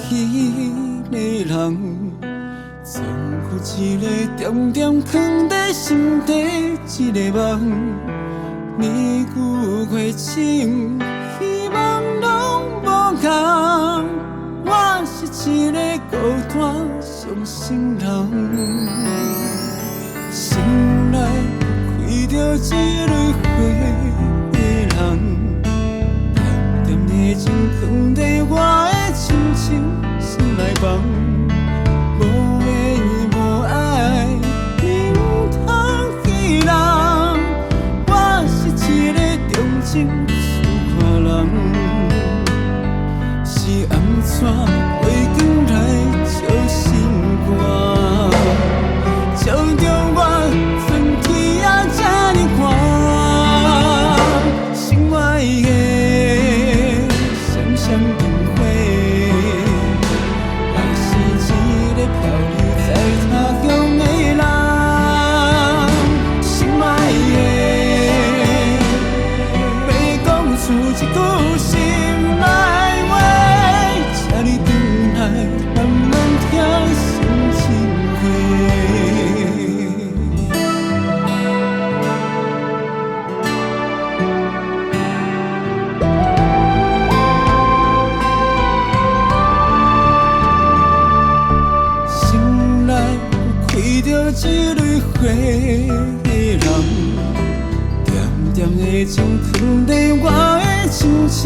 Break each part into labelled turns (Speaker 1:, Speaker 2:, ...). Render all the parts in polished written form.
Speaker 1: 个人，总有一个点点藏在心底一个梦。年久月深，希望拢无同。我是一个孤单伤心人，心内开着一蕊花的人，点点的情藏在我的深深心内放。无缘无爱，你唔通去人。我是一个重情思看人，是安怎？花光来照心肝，照着我春天啊这呢寒。心爱的，闪闪灯火，我是一个漂流在他乡的人。心爱的，要讲出一句心内话，请你回来慢慢听心情话。心内有开着一蕊花的人，点点的情藏在我的深深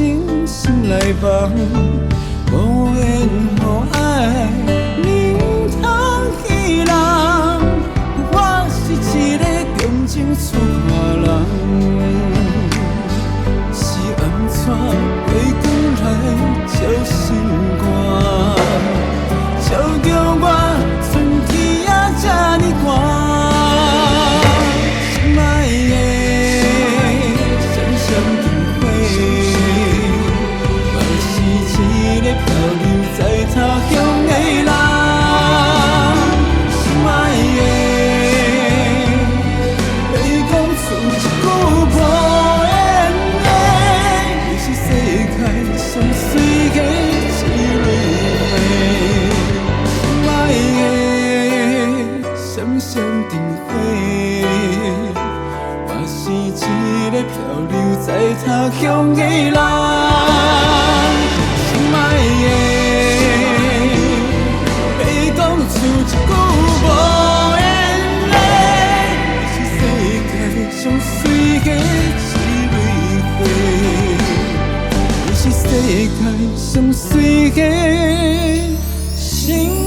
Speaker 1: 心内放。无缘无爱，你唔通去人。我是一个重情出外人，是安怎花光来照心肝，照着我春天啊这呢寒。心爱的，闪闪灯火，我是一个漂流在他乡的人。心爱的，要讲出一句无言的，你是世界上水的一蕊花。心爱的，闪闪灯火，我是一个漂流在他乡的人。心爱的，要讲出一句无言的，你是世界上水的一蕊花，你是世界上水的心。